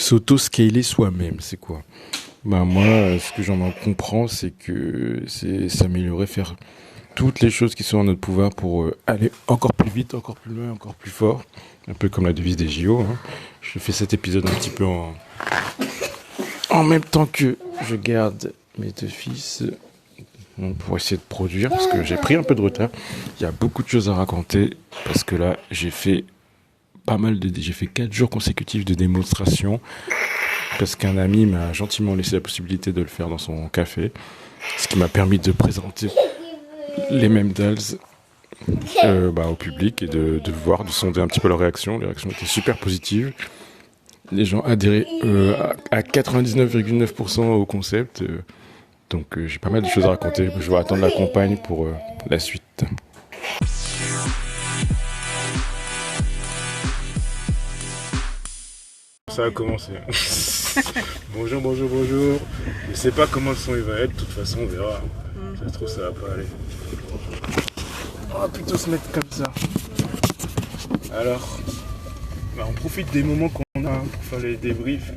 S'auto-scaler soi-même, c'est quoi? Bah moi, ce que j'en comprends, c'est que c'est s'améliorer, faire toutes les choses qui sont en notre pouvoir pour aller encore plus vite, encore plus loin, encore plus fort. Un peu comme la devise des JO, hein. Je fais cet épisode un petit peu en même temps que je garde mes deux fils pour essayer de produire, parce que j'ai pris un peu de retard. Il y a beaucoup de choses à raconter, parce que là, j'ai fait 4 jours consécutifs de démonstration parce qu'un ami m'a gentiment laissé la possibilité de le faire dans son café, ce qui m'a permis de présenter les mêmes dalles au public et de voir, de sonder un petit peu leur réaction. Les réactions étaient super positives. Les gens adhéraient à 99,9% au concept. Donc j'ai pas mal de choses à raconter. Je vais attendre la campagne pour la suite. Ça a commencé. Bonjour. Je sais pas comment le son il va être, de toute façon on verra. Ça se trouve ça va pas aller. On va plutôt se mettre comme ça. Alors, on profite des moments qu'on a pour faire les débriefs.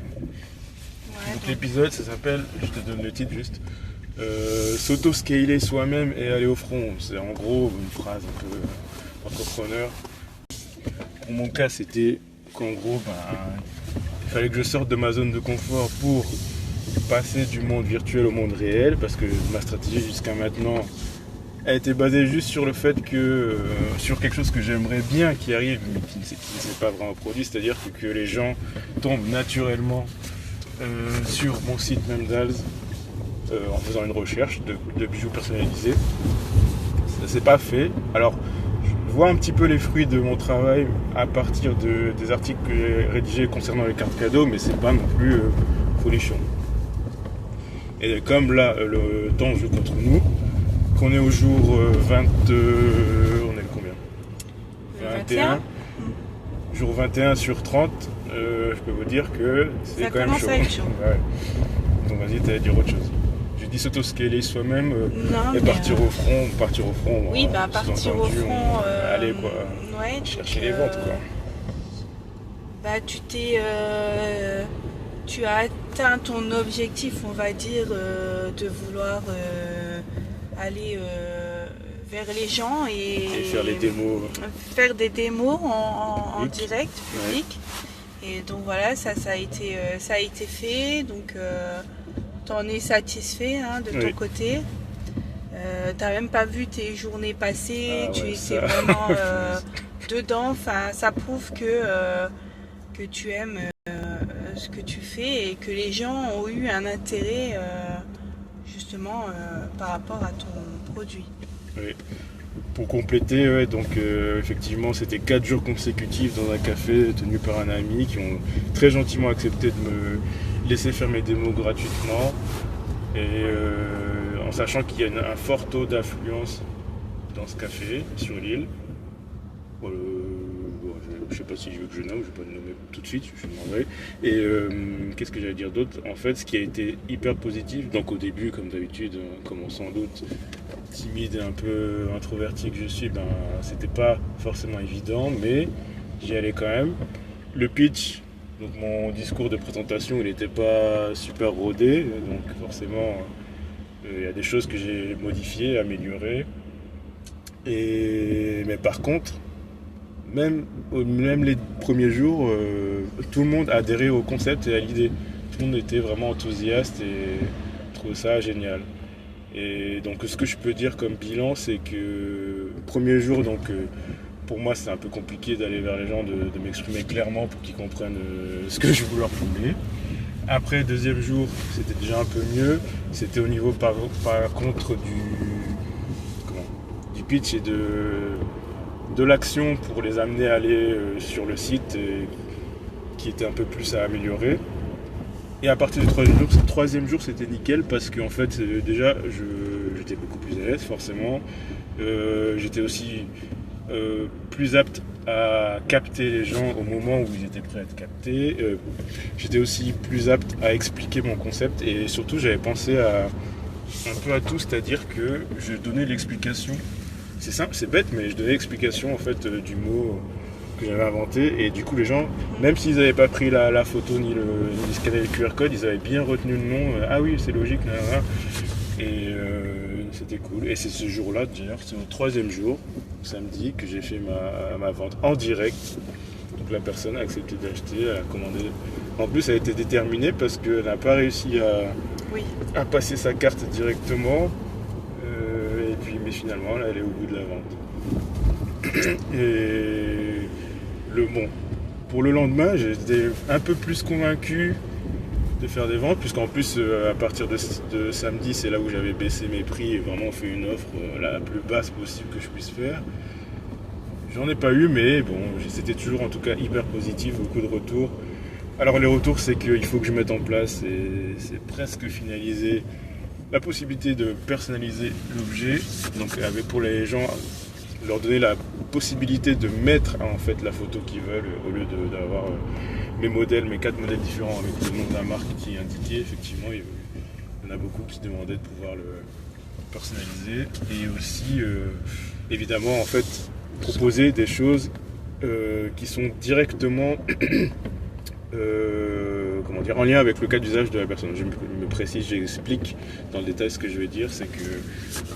Donc l'épisode ça s'appelle, je te donne le titre juste, s'auto-scaler soi-même et aller au front. C'est en gros une phrase un peu entrepreneur. Pour mon cas c'était qu'en gros il fallait que je sorte de ma zone de confort pour passer du monde virtuel au monde réel, parce que ma stratégie jusqu'à maintenant a été basée juste sur le fait que sur quelque chose que j'aimerais bien qui arrive mais qui ne s'est pas vraiment produit, c'est-à-dire que les gens tombent naturellement sur mon site Memdals en faisant une recherche de bijoux personnalisés. Ça s'est pas fait. Alors je vois un petit peu les fruits de mon travail à partir des articles que j'ai rédigés concernant les cartes cadeaux, mais c'est pas non plus folichon. Et comme là, le temps joue contre nous, qu'on est au jour 20... on est le combien 21. Jour 21 sur 30, je peux vous dire que c'est ça quand même chaud. Ça commence à être chaud. Ouais. Donc vas-y, t'allais dire autre chose. J'ai dit s'auto-scaler soi-même et partir au front. Oui, partir au front. Aller quoi. Ouais, chercher les ventes quoi. Tu as atteint ton objectif, on va dire, de vouloir aller vers les gens et faire les démos. Faire des démos en direct, public. Ouais. Et donc voilà, ça a été fait. Donc t'en es satisfait de ton côté. T'as même pas vu tes journées passer, tu étais vraiment dedans. Enfin, ça prouve que tu aimes ce que tu fais et que les gens ont eu un intérêt justement par rapport à ton produit. Oui. Pour compléter, effectivement, c'était 4 jours consécutifs dans un café tenu par un ami qui ont très gentiment accepté de me laisser faire mes démos gratuitement. Et en sachant qu'il y a un fort taux d'affluence dans ce café sur l'île. Je sais pas si je veux que je nomme, je vais pas le nommer tout de suite, je demanderai. Et qu'est-ce que j'allais dire d'autre? En fait, ce qui a été hyper positif, donc au début, comme d'habitude, comme on s'en doute, timide et un peu introverti que je suis, c'était pas forcément évident, mais j'y allais quand même. Le pitch, donc mon discours de présentation, il n'était pas super rodé, donc forcément, il y a des choses que j'ai modifiées, améliorées. Mais par contre, même les premiers jours, tout le monde adhérait au concept et à l'idée. Tout le monde était vraiment enthousiaste et trouvait ça génial. Et donc ce que je peux dire comme bilan, c'est que premier jour, pour moi c'est un peu compliqué d'aller vers les gens, de m'exprimer clairement pour qu'ils comprennent ce que je veux leur prouver. Après deuxième jour, c'était déjà un peu mieux. C'était au niveau par contre du pitch et de l'action pour les amener à aller sur le site qui était un peu plus à améliorer. Et à partir du troisième jour, c'était nickel parce qu'en fait déjà j'étais beaucoup plus à l'aise forcément. J'étais aussi plus apte à capter les gens au moment où ils étaient prêts à être captés. J'étais aussi plus apte à expliquer mon concept et surtout j'avais pensé un peu à tout, c'est-à-dire que je donnais l'explication. C'est simple, c'est bête, mais je donnais l'explication en fait du mot que j'avais inventé. Et du coup, les gens, même s'ils n'avaient pas pris la photo ni scanné le QR code, ils avaient bien retenu le nom. Ah oui, c'est logique, là, là. Et c'était cool. Et c'est ce jour-là, d'ailleurs, c'est mon 3e jour, samedi, que j'ai fait ma vente en direct. Donc la personne a accepté d'acheter, elle a commandé. En plus, elle a été déterminée parce qu'elle n'a pas réussi à passer sa carte directement. Et puis, mais finalement, là, elle est au bout de la vente. Et pour le lendemain, j'étais un peu plus convaincu de faire des ventes, puisqu'en plus, à partir de samedi, c'est là où j'avais baissé mes prix et vraiment fait une offre la plus basse possible que je puisse faire. J'en ai pas eu, mais bon, c'était toujours en tout cas hyper positif, beaucoup de retours. Alors les retours, c'est qu'il faut que je mette en place, et c'est presque finalisé, la possibilité de personnaliser l'objet. Donc pour les gens, leur donner la possibilité de mettre en fait la photo qu'ils veulent, au lieu d'avoir mes 4 modèles différents avec le nom de la marque qui est indiqué. Effectivement, il y en a beaucoup qui demandaient de pouvoir le personnaliser. Et aussi, évidemment, en fait, proposer des choses qui sont directement en lien avec le cas d'usage de la personne. Je me précise, j'explique dans le détail ce que je vais dire. C'est que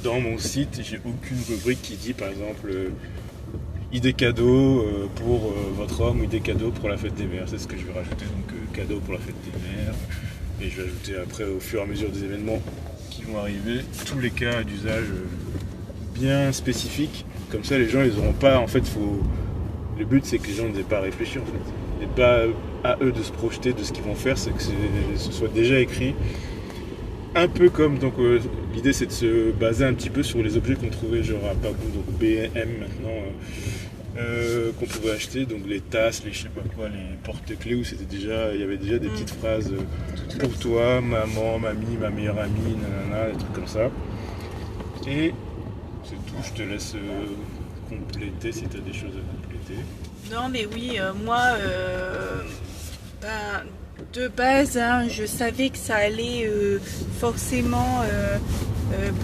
dans mon site, j'ai aucune rubrique qui dit par exemple idée cadeau pour votre homme ou idée cadeau pour la fête des mères. C'est ce que je vais rajouter, donc cadeau pour la fête des mères. Et je vais ajouter après, au fur et à mesure des événements qui vont arriver, tous les cas d'usage bien spécifiques. Comme ça, les gens, ils n'auront pas, en fait, le but, c'est que les gens n'aient pas à réfléchir, en fait. Et pas à eux de se projeter de ce qu'ils vont faire, c'est que ce soit déjà écrit. Un peu comme, donc l'idée, c'est de se baser un petit peu sur les objets qu'on trouvait, genre à Pagou, donc BM maintenant, qu'on pouvait acheter, donc les tasses, les je sais pas quoi, les porte-clés, où il y avait déjà des petites phrases pour toi, maman, mamie, ma meilleure amie, nanana, des trucs comme ça. Et c'est tout, je te laisse compléter si tu as des choses à compléter. Non, mais oui, moi, de base, hein, je savais que ça allait forcément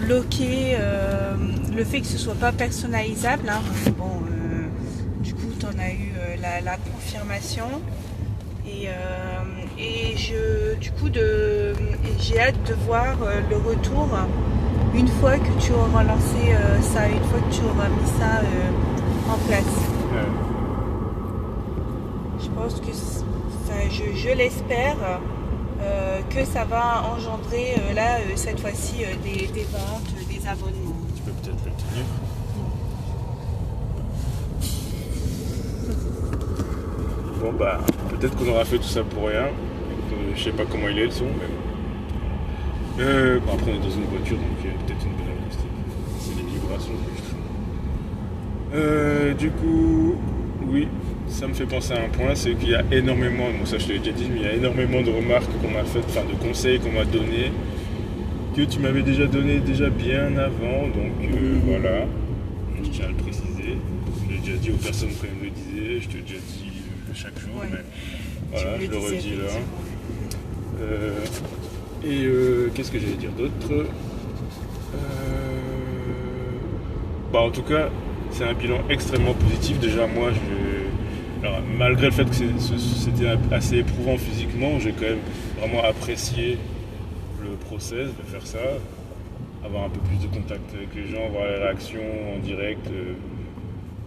bloquer le fait que ce soit pas personnalisable. Hein. Bon, du coup, tu en as eu la confirmation. Et j'ai hâte de voir le retour une fois que tu auras lancé ça, une fois que tu auras mis ça en place. Je pense que, je l'espère, que ça va engendrer cette fois-ci des ventes, des abonnements. Tu peux peut-être le tenir. Bon bah, peut-être qu'on aura fait tout ça pour rien. Je sais pas comment il est le son, mais bon, après on est dans une voiture, donc il y a peut-être une bonne acoustique. C'est les vibrations que je trouve. Du coup, oui, ça me fait penser à un point, c'est qu'il y a énormément, bon ça je te l'ai déjà dit, mais il y a énormément de remarques qu'on m'a faites, enfin de conseils qu'on m'a donnés, que tu m'avais déjà donné bien avant, donc voilà, je tiens à le préciser. Je l'ai déjà dit aux personnes quand elles me le disaient, je te l'ai déjà dit chaque jour, mais voilà, je le redis là. Qu'est-ce que j'allais dire d'autre? En tout cas, c'est un bilan extrêmement positif. Déjà, moi, alors, malgré le fait que c'était assez éprouvant physiquement, j'ai quand même vraiment apprécié le process de faire ça, avoir un peu plus de contact avec les gens, voir les réactions en direct.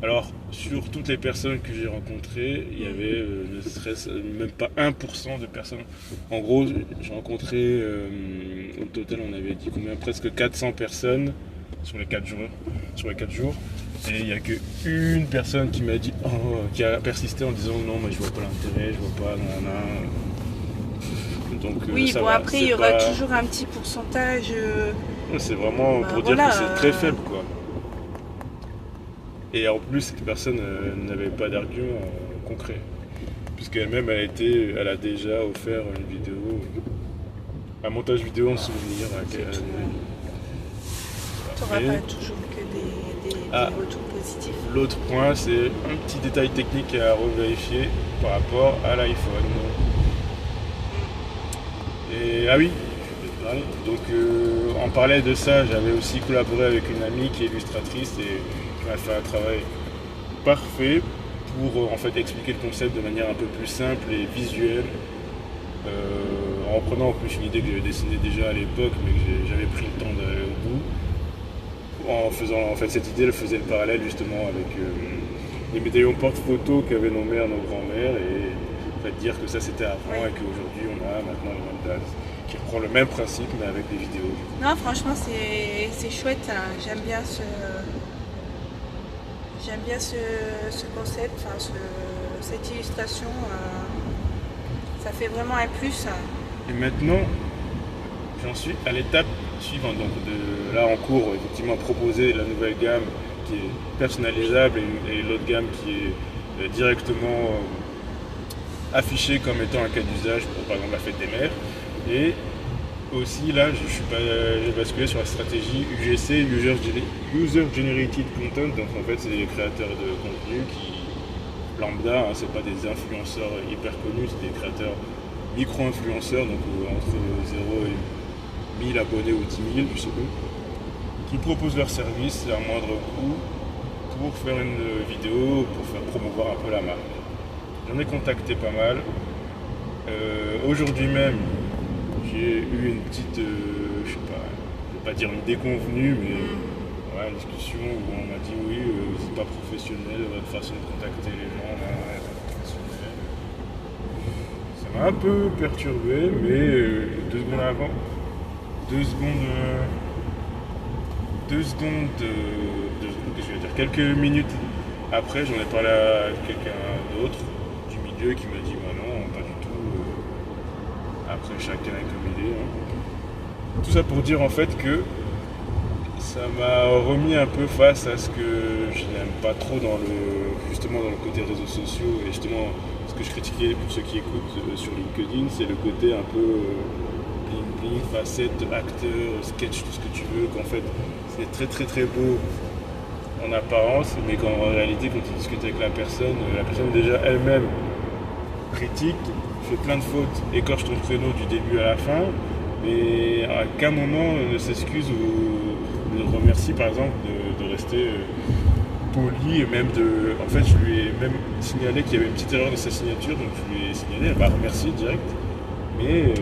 Alors, sur toutes les personnes que j'ai rencontrées, il y avait ne serait-ce même pas 1% de personnes. En gros, j'ai rencontré, au total, on avait dit combien, presque 400 personnes sur les 4 jours. Et il n'y a qu'une personne qui m'a dit, qui a persisté en disant non, mais je vois pas l'intérêt, je vois pas, nanana. Donc, oui, ça bon, va, après, il y aura toujours un petit pourcentage. C'est vraiment pour dire que c'est très faible, quoi. Et en plus, cette personne n'avait pas d'argument concret. Puisqu'elle-même, elle a déjà offert une vidéo, un montage vidéo en souvenir. Tu n'auras pas toujours que des retours positifs. L'autre point, c'est un petit détail technique à revérifier par rapport à l'iPhone. Et oui, donc en parlant de ça, j'avais aussi collaboré avec une amie qui est illustratrice et qui m'a fait un travail parfait pour en fait expliquer le concept de manière un peu plus simple et visuelle, en reprenant en plus une idée que j'avais dessinée déjà à l'époque mais que j'avais pris le temps d'aller au bout. En faisant, en fait, cette idée, elle faisait le parallèle justement avec les médaillons porte-photo qu'avaient nos mères, nos grands-mères, et en fait, dire que ça c'était avant et qu'aujourd'hui on a maintenant le OnePlus qui reprend le même principe mais avec des vidéos. Non, franchement, c'est chouette. Hein. J'aime bien ce concept, enfin, cette illustration. Ça fait vraiment un plus. Et maintenant, j'en suis à l'étape suivante. Donc là en cours, effectivement, proposer la nouvelle gamme qui est personnalisable et l'autre gamme qui est directement affichée comme étant un cas d'usage pour par exemple la fête des mères. Et aussi là, j'ai basculé sur la stratégie UGC, User Generated Content. Donc en fait, c'est des créateurs de contenu qui lambda, hein, c'est pas des influenceurs hyper connus, c'est des créateurs micro-influenceurs, donc entre 0 et 1000 abonnés ou 10 000, je sais plus, qui proposent leur service à moindre coût pour faire une vidéo, pour faire promouvoir un peu la marque. J'en ai contacté pas mal. Aujourd'hui même, j'ai eu une petite, je sais pas, je vais pas dire une déconvenue, mais voilà, une discussion où on m'a dit oui, c'est pas professionnel votre façon de contacter les gens, là, c'est pas professionnel. Ça m'a un peu perturbé, mais 2 secondes avant, 2 secondes, qu'est-ce que je vais dire, quelques minutes après, j'en ai parlé à quelqu'un d'autre du milieu qui m'a dit bah non, pas du tout. Après, chacun est comme il est. Hein. Tout ça pour dire en fait que ça m'a remis un peu face à ce que je n'aime pas trop justement dans le côté réseaux sociaux, et justement ce que je critiquais pour ceux qui écoutent sur LinkedIn, c'est le côté un peu bling bling, facette, acteur, sketch, tout ce que tu veux, qu'en fait c'est très très très beau en apparence, mais qu'en réalité quand tu discutes avec la personne déjà elle-même critique, fait plein de fautes, écorche ton créneau du début à la fin, mais à aucun moment ne s'excuse ou ne remercie par exemple de rester poli, et même en fait je lui ai même signalé qu'il y avait une petite erreur dans sa signature, donc je lui ai signalé, elle m'a remercié direct, mais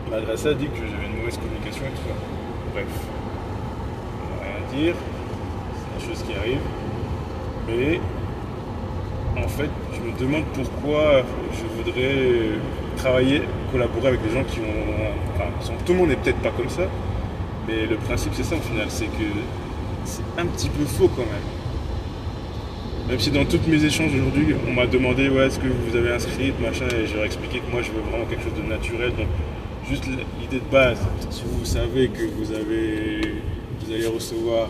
malgré ça elle dit que j'avais une mauvaise communication et tout ça. Bref, on n'a rien à dire, c'est des choses qui arrivent, mais en fait je me demande pourquoi je voudrais travailler, collaborer avec des gens qui ont... tout le monde n'est peut-être pas comme ça, mais le principe c'est ça au final, c'est que c'est un petit peu faux quand même. Même si dans tous mes échanges aujourd'hui, on m'a demandé ouais, est-ce que vous avez un script, machin, et je leur ai expliqué que moi je veux vraiment quelque chose de naturel. Donc juste l'idée de base, si vous savez que vous allez recevoir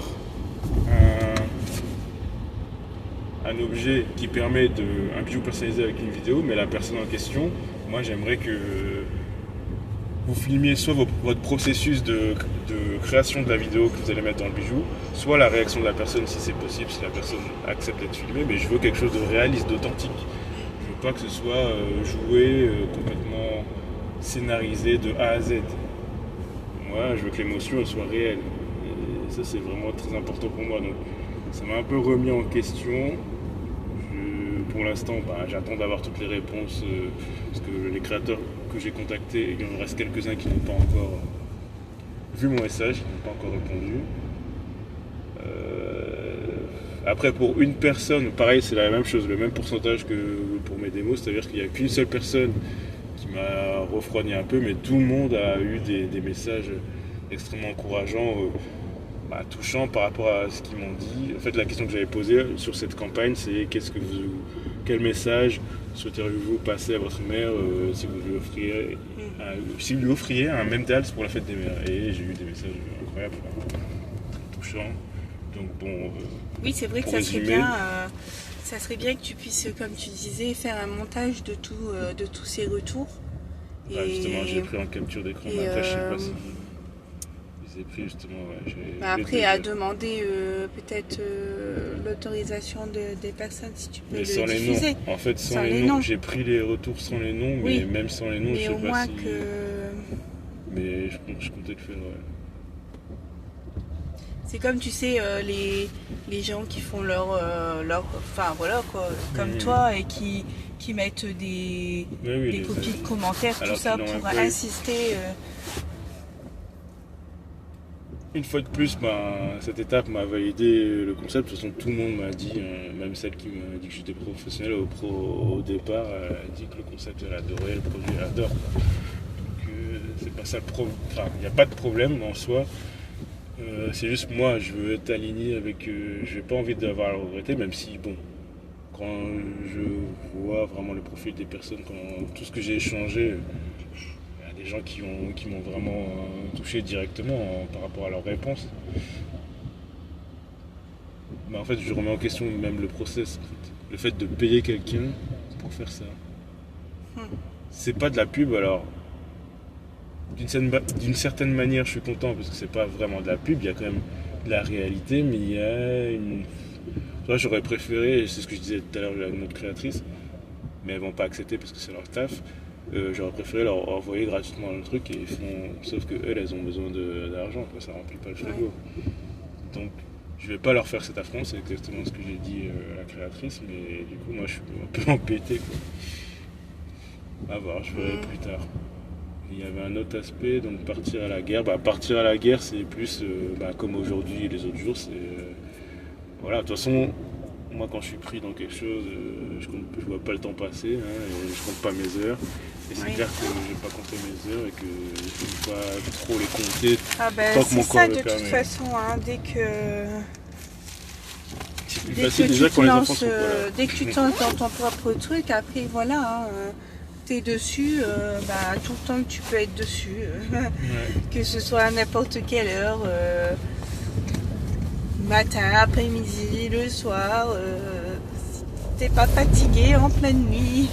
un objet qui permet un bijou personnalisé avec une vidéo, mais la personne en question, moi j'aimerais que vous filmiez soit votre processus de création de la vidéo que vous allez mettre dans le bijou, soit la réaction de la personne si c'est possible, si la personne accepte d'être filmée, mais je veux quelque chose de réaliste, d'authentique. Je veux pas que ce soit joué, complètement scénarisé de A à Z. Moi je veux que l'émotion elle soit réelle. Et ça c'est vraiment très important pour moi. Donc ça m'a un peu remis en question. Pour l'instant, j'attends d'avoir toutes les réponses parce que les créateurs que j'ai contactés, il en reste quelques-uns qui n'ont pas encore vu mon message, qui n'ont pas encore répondu. Après, pour une personne, pareil, c'est la même chose, le même pourcentage que pour mes démos, c'est-à-dire qu'il n'y a qu'une seule personne qui m'a refroidi un peu, mais tout le monde a eu des messages extrêmement encourageants. Touchant par rapport à ce qu'ils m'ont dit. En fait, la question que j'avais posée sur cette campagne, c'est quel message souhaiteriez-vous passer à votre mère si vous lui offriez un Memdals pour la fête des mères. Et j'ai eu des messages incroyables, touchants. Donc bon. Oui, c'est vrai que ça serait bien que tu puisses, comme tu disais, faire un montage de tous ces retours. Justement, j'ai pris en capture d'écran. Après, je sais pas si. J'ai pris justement, après, à demander peut-être l'autorisation des personnes si tu peux le diffuser. Les noms. En fait, sans les noms. J'ai pris les retours sans les noms, mais même sans les noms, je sais pas si... Mais je comptais le faire, ouais. C'est comme, tu sais, les gens qui font enfin voilà quoi, comme toi, et qui mettent des copies de commentaires, tout ça, pour insister. Une fois de plus, cette étape m'a validé le concept. De toute façon, tout le monde m'a dit, même celle qui m'a dit que j'étais professionnel au départ, elle a dit que le concept, elle adorait, le produit, elle adore. Donc, c'est pas ça le problème. Enfin, il n'y a pas de problème en soi. C'est juste moi, je veux être aligné avec. Je n'ai pas envie d'avoir à le regretter, même si, bon, quand je vois vraiment le profil des personnes, tout ce que j'ai échangé. Des gens qui m'ont vraiment touché directement par rapport à leurs réponses. Mais en fait, je remets en question même le process. En fait. Le fait de payer quelqu'un pour faire ça. C'est pas de la pub, alors d'une certaine manière, je suis content parce que c'est pas vraiment de la pub. Il y a quand même de la réalité, mais il y a une. Toi, j'aurais préféré, c'est ce que je disais tout à l'heure à notre créatrice, mais elles vont pas accepter parce que c'est leur taf. J'aurais préféré leur envoyer gratuitement le truc et sauf que elles ont besoin d'argent, quoi, ça remplit pas le frigo. Donc je vais pas leur faire cet affront, c'est exactement ce que j'ai dit à la créatrice, mais du coup moi je suis un peu embêté, quoi. À voir, je verrai plus tard. Il y avait un autre aspect, donc partir à la guerre. Partir à la guerre, c'est plus comme aujourd'hui et les autres jours, c'est voilà, de toute façon. Moi, quand je suis pris dans quelque chose, je vois pas le temps passer, et je compte pas mes heures. Et c'est clair que je vais pas compter mes heures et que je ne vais pas trop les compter tant que mon corps le permet. C'est ça, de toute façon, dès que tu te lances dans ton propre truc, après voilà, t'es dessus, tout le temps que tu peux être dessus, que ce soit à n'importe quelle heure. Matin, après-midi, le soir, si t'es pas fatigué en pleine nuit.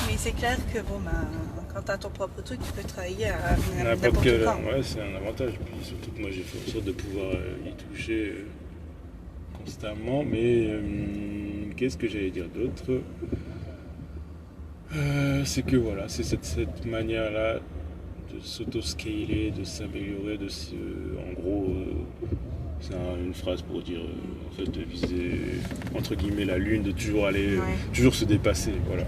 Mais c'est clair que quand t'as ton propre truc, tu peux travailler à n'importe quand. Ouais, c'est un avantage. Puis surtout que moi j'ai fait en sorte de pouvoir y toucher constamment. Mais qu'est-ce que j'allais dire d'autre c'est que voilà, c'est cette manière-là de s'auto-scaler, de s'améliorer, en gros. C'est une phrase pour dire en fait de viser entre guillemets la lune, de toujours aller, toujours se dépasser, voilà.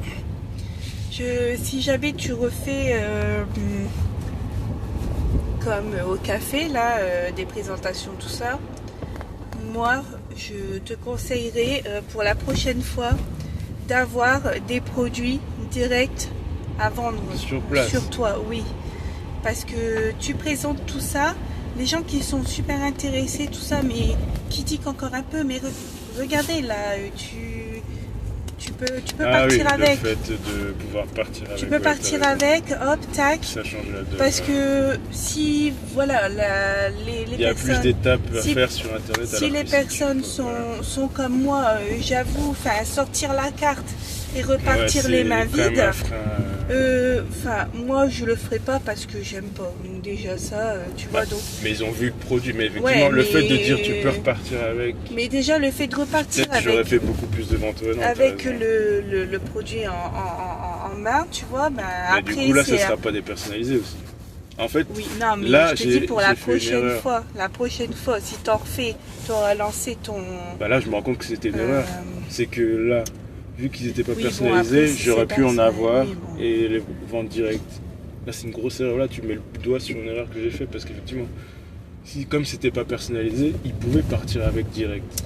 Si jamais tu refais comme au café là, des présentations tout ça, moi je te conseillerais pour la prochaine fois d'avoir des produits directs à vendre sur place, sur toi, oui, parce que tu présentes tout ça. Les gens qui sont super intéressés, tout ça, mais qui tiquent encore un peu, mais regardez là, tu peux partir avec. Le fait de pouvoir partir avec. Tu peux partir avec, hop, tac. Ça change la donne. Parce que si, voilà, les personnes. Il y a plus d'étapes à faire sur Internet. Si les personnes sont comme moi, j'avoue, sortir la carte et repartir les mains vides. Moi je le ferai pas parce que j'aime pas. Donc déjà ça, tu vois donc. Mais ils ont vu le produit, mais effectivement le fait de dire tu peux repartir avec. Mais déjà le fait de repartir avec. J'aurais fait beaucoup plus de ventes. Avec le produit en main, tu vois, mais après. Du coup là, ça sera pas dépersonnalisé aussi. En fait, oui, non, mais là, je te dis pour la prochaine fois. La prochaine fois, si t'en refais, t'auras lancé ton. Là, je me rends compte que c'était une erreur. C'est que là. Vu qu'ils n'étaient pas personnalisés, après, si j'aurais pu en avoir et les vendre direct. Là, c'est une grosse erreur. Là, tu mets le doigt sur une erreur que j'ai faite parce qu'effectivement, comme c'était pas personnalisé, ils pouvaient partir avec direct.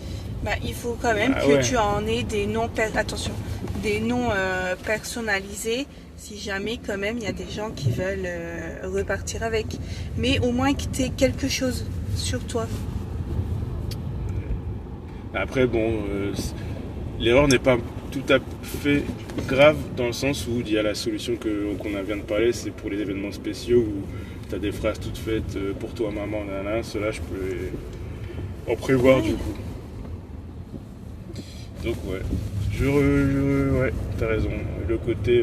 Il faut quand même que tu en aies des noms, personnalisés. Si jamais, quand même, il y a des gens qui veulent repartir avec. Mais au moins que tu aies quelque chose sur toi. Après, l'erreur n'est pas tout à fait grave dans le sens où il y a la solution qu'on vient de parler, c'est pour les événements spéciaux où tu as des phrases toutes faites pour toi maman, cela je peux en prévoir du coup. Donc t'as raison. Le côté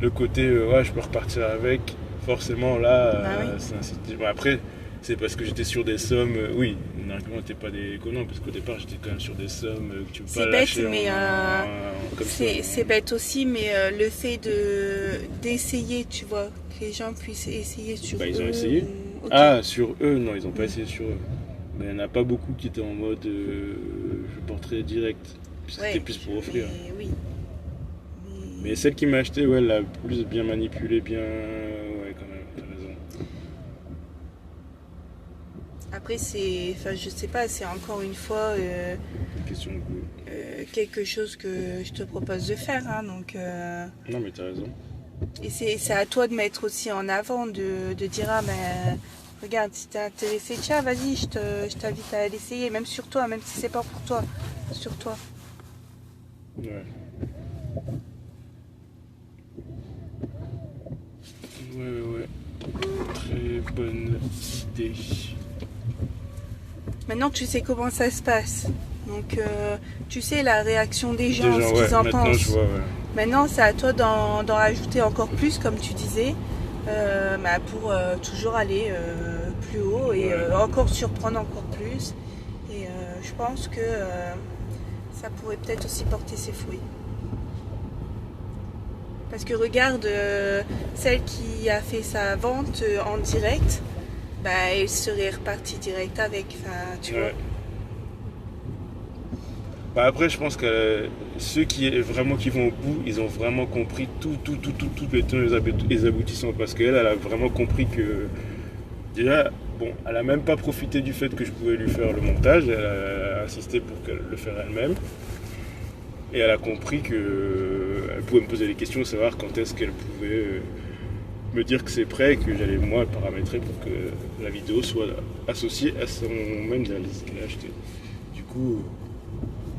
je peux repartir avec, forcément là c'est incentive. Après c'est parce que j'étais sur des sommes, normalement t'es pas des connants, parce qu'au départ j'étais quand même sur des sommes que tu peux pas lâcher. C'est bête aussi, mais le fait d'essayer, tu vois, que les gens puissent essayer sur ils ont essayé. Ok. Ah, sur eux, non, ils n'ont pas essayé sur eux. Mais il n'y en a pas beaucoup qui étaient en mode je porterai direct. C'était Ouais, plus pour offrir. mais oui. Mais celle qui m'a acheté, ouais, elle l'a plus bien manipulé, bien. Ouais, quand même, t'as raison. Après, je sais pas, c'est encore une fois Une question de goût. quelque chose que je te propose de faire, hein, donc. Non, mais t'as raison. Et c'est à toi de mettre aussi en avant, de dire ah mais regarde, si t'es intéressé, tiens, vas-y, je t'invite à l'essayer, même sur toi, même si c'est pas pour toi, sur toi. Ouais. Ouais. Très bonne idée. Maintenant, tu sais comment ça se passe. Donc, tu sais la réaction des gens, ce ouais, qu'ils en maintenant pensent. je vois, ouais. Maintenant, c'est à toi d'en rajouter encore plus, comme tu disais, pour toujours aller plus haut et Ouais. encore surprendre encore plus. Et je pense que ça pourrait peut-être aussi porter ses fruits. Parce que regarde, celle qui a fait sa vente en direct, elle serait repartie direct avec, tu vois. Bah après, je pense que ceux qui vont au bout, ils ont vraiment compris toutes les tenants et les aboutissants. Parce qu'elle, elle a vraiment compris que déjà, bon, elle a même pas profité du fait que je pouvais lui faire le montage. Elle a insisté pour qu'elle le fasse elle-même. Et elle a compris qu'elle pouvait me poser des questions, savoir quand est-ce qu'elle pouvait me dire que c'est prêt et que j'allais moi le paramétrer pour que la vidéo soit associée à son même liste qu'elle a acheté. Du coup,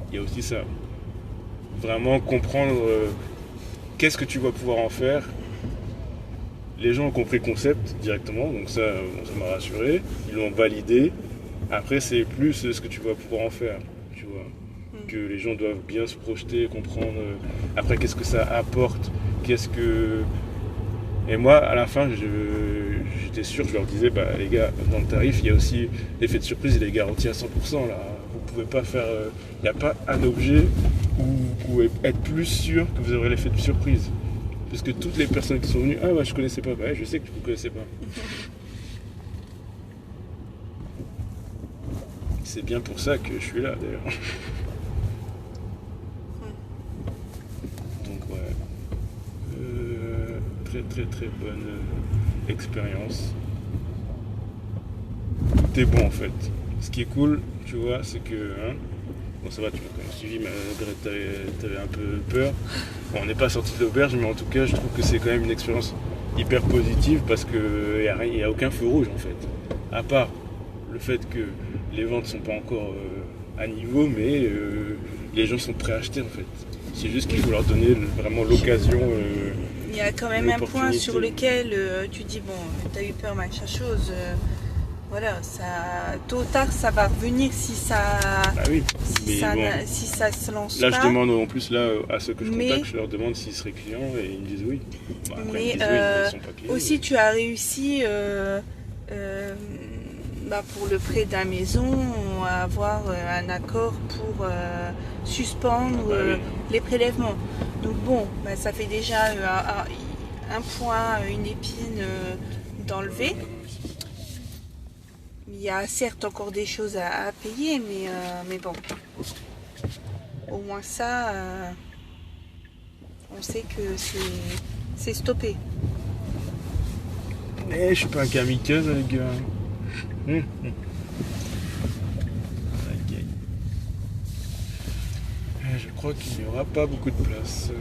il y a aussi ça. Vraiment comprendre qu'est-ce que tu vas pouvoir en faire. Les gens ont compris le concept directement, donc ça m'a rassuré. Ils l'ont validé. Après, c'est plus ce que tu vas pouvoir en faire, tu vois. Que les gens doivent bien se projeter, comprendre. Après, qu'est-ce que ça apporte, Et moi, à la fin, j'étais sûr, je leur disais, les gars, dans le tarif, il y a aussi l'effet de surprise, il est garanti à 100%. Là. Vous pouvez pas faire... Il n'y a pas un objet où vous pouvez être plus sûr que vous aurez l'effet de surprise. Parce que toutes les personnes qui sont venues, ah ouais, je connaissais pas. Je sais que vous connaissez pas. C'est bien pour ça que je suis là, d'ailleurs. Donc, ouais. Très bonne expérience. Tout est bon en fait. Ce qui est cool, tu vois, c'est que bon, ça va, tu m'as quand même suivi, mais t'avais un peu peur. Bon, on n'est pas sorti de l'auberge, mais en tout cas je trouve que c'est quand même une expérience hyper positive parce qu'il n'y a aucun feu rouge en fait. À part le fait que les ventes sont pas encore à niveau, mais les gens sont prêts à acheter en fait. C'est juste qu'il faut leur donner vraiment l'occasion. Il y a quand même un point sur lequel tu dis, bon, t'as eu peur, machin chose. Voilà, tôt ou tard, ça va revenir si ça, si ça se lance là, pas. Là, je demande en plus à ceux que je contacte, je leur demande s'ils seraient clients et ils me disent oui. Après, ils me disent oui, ils sont pas clients. Aussi, tu as réussi pour le prêt de la maison à avoir un accord pour suspendre les prélèvements. Donc bon, ça fait déjà un point, une épine d'enlever. Il y a certes encore des choses à payer, mais bon. Au moins ça, on sait que c'est stoppé. Je suis pas un kamikaze, les gars. Je crois qu'il n'y aura pas beaucoup de place.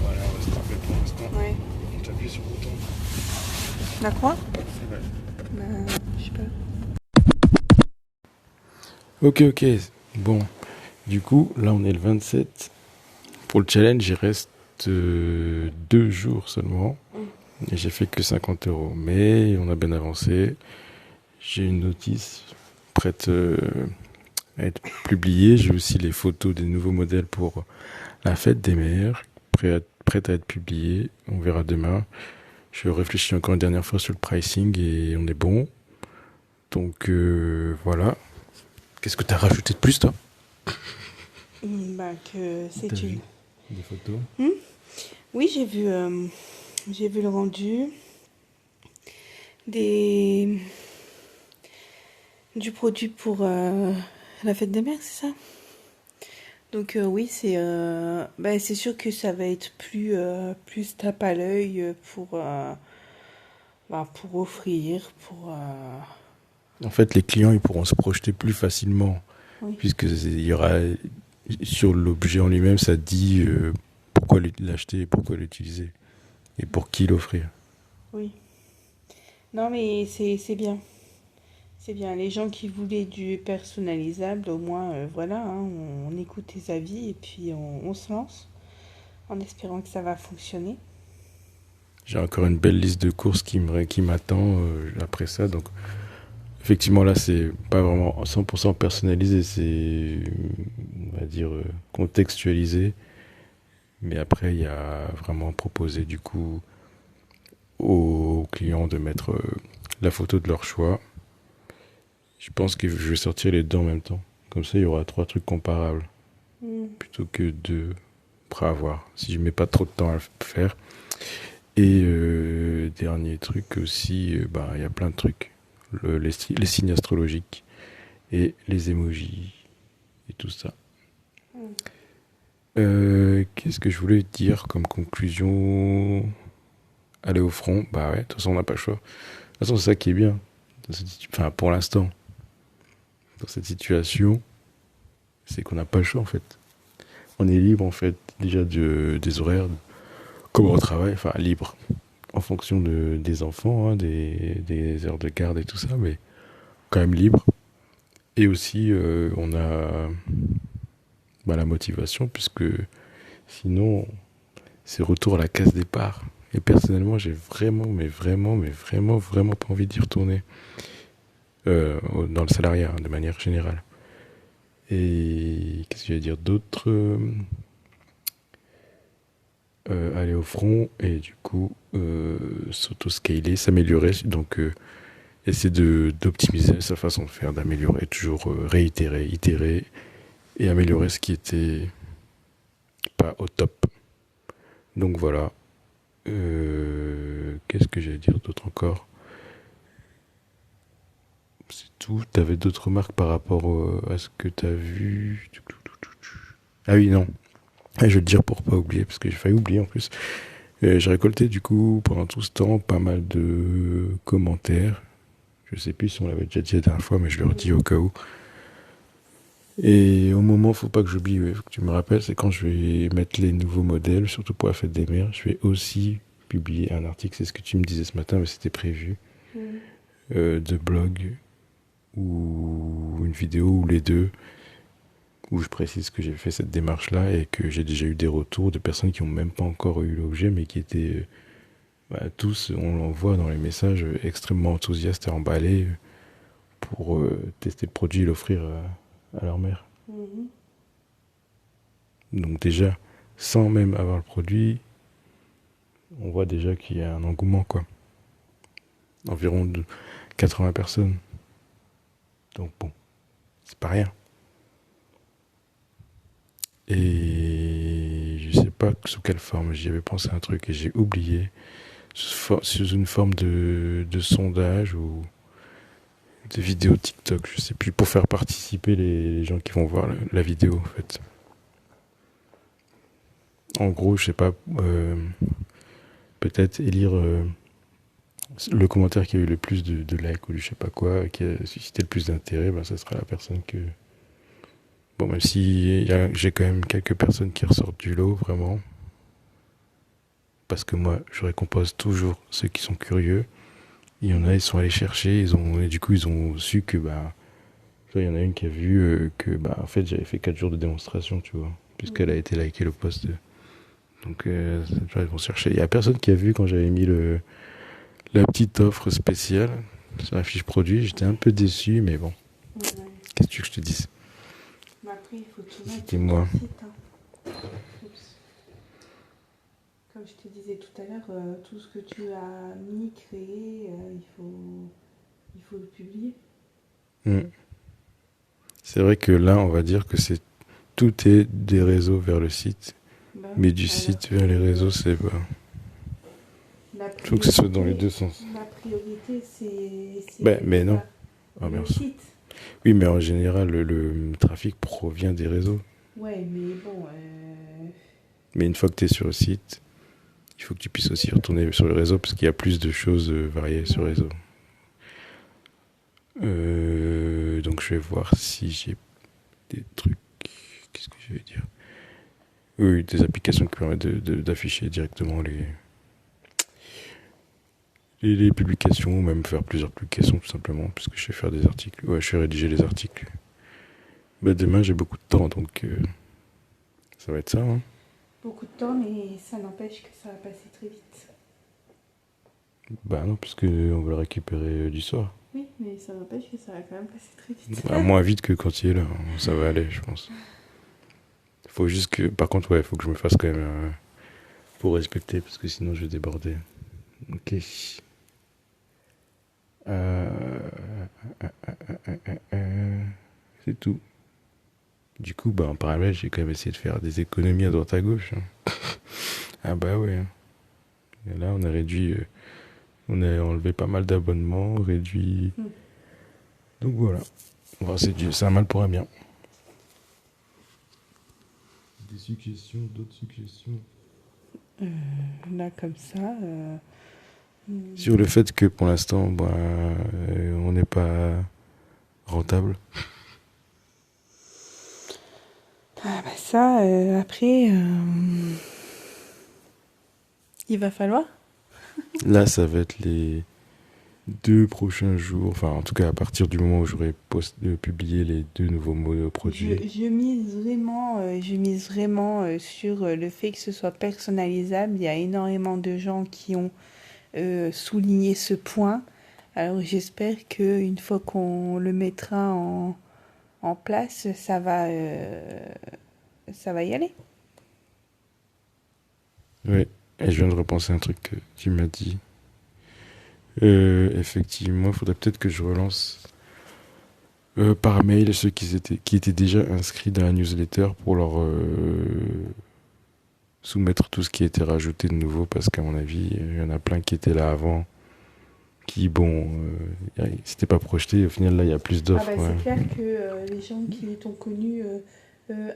Voilà, on va se tromper pour l'instant. Ouais. On t'appuie sur le bouton. La croix ? Ouais. Je sais pas. Ok. Bon, du coup, là on est le 27. Pour le challenge, il reste 2 jours seulement. Et j'ai fait que 50 €. Mais on a bien avancé. J'ai une notice prête à être publiée. J'ai aussi les photos des nouveaux modèles pour la fête des mères, prête à être publiée. On verra demain. Je réfléchis encore une dernière fois sur le pricing et on est bon. Donc voilà. Qu'est-ce que tu as rajouté de plus, toi ? Que c'est vu des photos. Oui, j'ai vu le rendu. des du produit pour la fête des mères, c'est ça? Donc oui, c'est sûr que ça va être plus tape à l'œil pour offrir, En fait, les clients ils pourront se projeter plus facilement, oui, puisque il y aura sur l'objet en lui-même, ça dit pourquoi l'acheter, pourquoi l'utiliser et pour qui l'offrir. oui. Non mais c'est bien. C'est bien. Les gens qui voulaient du personnalisable, au moins, voilà, hein, on écoute les avis et puis on se lance en espérant que ça va fonctionner. J'ai encore une belle liste de courses qui m'attend après ça. Donc, effectivement, là, c'est pas vraiment 100% personnalisé, c'est, on va dire, contextualisé. Mais après, il y a vraiment proposé, du coup, aux clients de mettre la photo de leur choix. Je pense que je vais sortir les deux en même temps. Comme ça, il y aura 3 trucs comparables Mm. plutôt que 2 à avoir. Si je mets pas trop de temps à le faire. Et dernier truc aussi, il y a plein de trucs. Les signes astrologiques et les emojis et tout ça. Qu'est-ce que je voulais dire comme conclusion? Aller au front, bah ouais, de toute façon on n'a pas le choix. De toute façon c'est ça qui est bien. Enfin pour l'instant, dans cette situation, c'est qu'on n'a pas le choix en fait. On est libre en fait déjà des horaires, comment on travaille, enfin libre en fonction des enfants, hein, des heures de garde et tout ça, mais quand même libre. Et aussi on a la motivation puisque sinon c'est retour à la case départ. Et personnellement j'ai vraiment, mais vraiment, mais vraiment, vraiment pas envie d'y retourner dans le salariat hein, de manière générale. Et qu'est-ce que je vais dire d'autre? Aller au front et du coup s'auto-scaler, s'améliorer, donc essayer d'optimiser sa façon de faire, d'améliorer, toujours réitérer, itérer et améliorer ce qui était pas au top. Donc voilà. Qu'est-ce que j'allais dire d'autre encore? C'est tout. T'avais d'autres remarques par rapport à ce que t'as vu? Ah oui, non. Je vais le dire pour pas oublier, parce que j'ai failli oublier en plus. J'ai récolté du coup pendant tout ce temps pas mal de commentaires. Je sais plus si on l'avait déjà dit la dernière fois, mais je le redis au cas où. Et au moment, faut pas que j'oublie, faut que tu me rappelles, c'est quand je vais mettre les nouveaux modèles, surtout pour la fête des mères, je vais aussi publier un article, c'est ce que tu me disais ce matin, mais c'était prévu, de blog ou une vidéo ou les deux, où je précise que j'ai fait cette démarche-là et que j'ai déjà eu des retours de personnes qui n'ont même pas encore eu l'objet, mais qui étaient tous, on l'envoie dans les messages, extrêmement enthousiastes et emballés pour tester le produit et l'offrir à leur mère. Mhm. Donc déjà, sans même avoir le produit, on voit déjà qu'il y a un engouement, quoi. Environ de 80 personnes. Donc bon, c'est pas rien. Et je sais pas sous quelle forme, j'y avais pensé à un truc et j'ai oublié. Sous une forme de sondage ou de vidéo TikTok, je sais plus, pour faire participer les gens qui vont voir la vidéo, en fait. En gros, je sais pas, peut-être élire le commentaire qui a eu le plus de likes ou je sais pas quoi, qui a suscité le plus d'intérêt, ça sera la personne que... Bon, même si j'ai quand même quelques personnes qui ressortent du lot, vraiment. Parce que moi, je récompense toujours ceux qui sont curieux. Il y en a, ils sont allés chercher, et du coup, ils ont su que, il y en a une qui a vu que, en fait, j'avais fait 4 jours de démonstration, tu vois, puisqu'elle a été liké le post. Donc, ils vont chercher. Il y a personne qui a vu quand j'avais mis la petite offre spéciale sur la fiche produit. J'étais un peu déçu, mais bon. Ouais. Qu'est-ce que tu veux que je te dise? Après, il faut tout mettre C'était sur moi. ton site, hein. Oups. Comme je te disais tout à l'heure, tout ce que tu as mis, créé, il faut le publier. C'est vrai que là, on va dire que tout est des réseaux vers le site, mais du site vers les réseaux, c'est pas. Il faut que ce soit dans les deux sens. La priorité, Mais non. Ah, le merci. site. Oui, mais en général, le trafic provient des réseaux. Ouais, mais bon. Mais une fois que tu es sur le site, il faut que tu puisses aussi retourner sur le réseau parce qu'il y a plus de choses variées sur le réseau. Donc je vais voir si j'ai des trucs. Qu'est-ce que je vais dire? Oui, des applications qui permettent d'afficher directement les publications, ou même faire plusieurs publications tout simplement, puisque je sais faire des articles. Ouais, je sais rédiger les articles. Bah, demain j'ai beaucoup de temps, donc ça va être ça. Hein. Beaucoup de temps, mais ça n'empêche que ça va passer très vite. Bah non, puisque on va le récupérer du soir. Oui, mais ça n'empêche que ça va quand même passer très vite. Bah, moins vite que quand il est là, ça va aller, je pense. Faut juste que, par contre, ouais, faut que je me fasse quand même pour respecter, parce que sinon je vais déborder. Ok. C'est tout. Du coup, bah, en parallèle, j'ai quand même essayé de faire des économies à droite à gauche. Hein. Ah bah ouais. Hein. Et là, on a réduit, on a enlevé pas mal d'abonnements, réduit. Donc voilà. Bon, c'est un mal pour un bien. Des suggestions, d'autres suggestions. Là, comme ça. Sur le fait que pour l'instant, bah, on n'est pas rentable. Ah bah ça, après, il va falloir. Là, ça va être les 2 prochains jours. Enfin, en tout cas, à partir du moment où j'aurai publié les 2 nouveaux produits. Je mise vraiment sur le fait que ce soit personnalisable. Il y a énormément de gens qui ont souligné ce point. Alors j'espère qu'une fois qu'on le mettra en place, ça va y aller. Ouais, et je viens de repenser à un truc que tu m'as dit. Effectivement, il faudrait peut-être que je relance par mail ceux qui étaient déjà inscrits dans la newsletter pour leur soumettre tout ce qui a été rajouté de nouveau, parce qu'à mon avis, il y en a plein qui étaient là avant, qui, bon, c'était pas projeté. Au final, là, il y a plus d'offres. Ah bah, ouais. c'est clair que les gens qui t'ont connu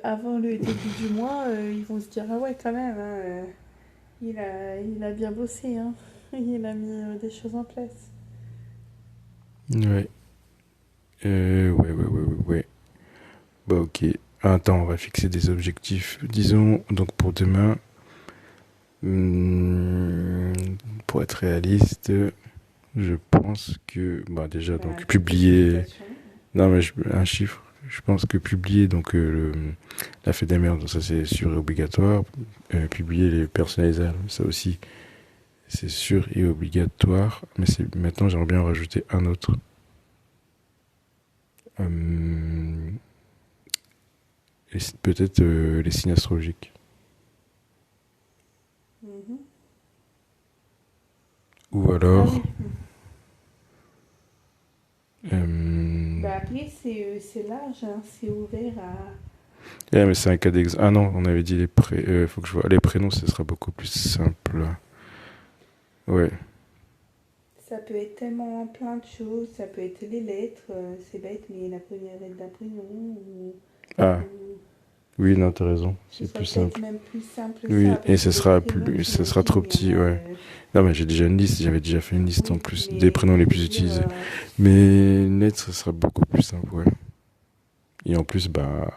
avant le début du mois, ils vont se dire ah ouais quand même, hein, il a bien bossé, hein. Il a mis des choses en place. Ouais. Ouais. Bah ok. Attends, on va fixer des objectifs. Disons, donc pour demain, pour être réaliste, je pense que, bah déjà, donc publier... Non, mais un chiffre. Je pense que publier donc la fête des mères, donc ça c'est sûr et obligatoire. Publier les personnalisables, ça aussi c'est sûr et obligatoire. Mais maintenant j'aimerais bien en rajouter un autre. Peut-être les signes astrologiques. Ou alors... Bah après, c'est large, hein, c'est ouvert à... Yeah, mais c'est un cas d'exemple. Ah non, on avait dit faut que je vois. Les prénoms, ce sera beaucoup plus simple. Ouais. Ça peut être tellement plein de choses, ça peut être les lettres, c'est bête, mais la première lettre d'un prénom. Ah. Oui, non, t'as raison. C'est plus simple. Même plus simple. Oui, ça, et ce sera trop petit, ouais. Non, mais j'ai déjà une liste, j'avais déjà fait une liste en plus des prénoms les plus utilisés. Mais une lettre, ce sera beaucoup plus simple, ouais. Et en plus, bah,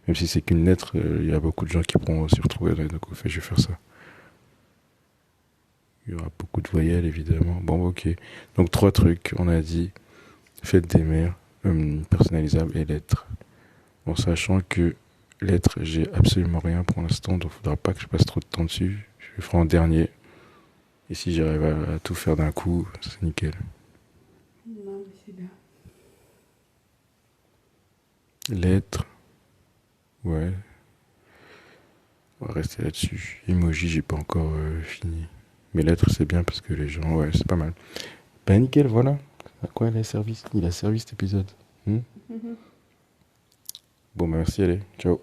même si c'est qu'une lettre, il y a beaucoup de gens qui pourront s'y retrouver. Donc, je vais faire ça. Il y aura beaucoup de voyelles, évidemment. Bon, ok. Donc, 3 trucs, on a dit fête des mères, personnalisable et lettres. En sachant que lettres, j'ai absolument rien pour l'instant, donc il ne faudra pas que je passe trop de temps dessus. Je le ferai en dernier. Et si j'arrive à tout faire d'un coup, c'est nickel. Non, mais c'est bien. Lettres. Ouais. On va rester là-dessus. Emoji, j'ai pas encore fini. Mais lettres, c'est bien parce que les gens... Ouais, c'est pas mal. Ben nickel, voilà. À quoi il a servi cet épisode Bon, bah merci, allez. Ciao.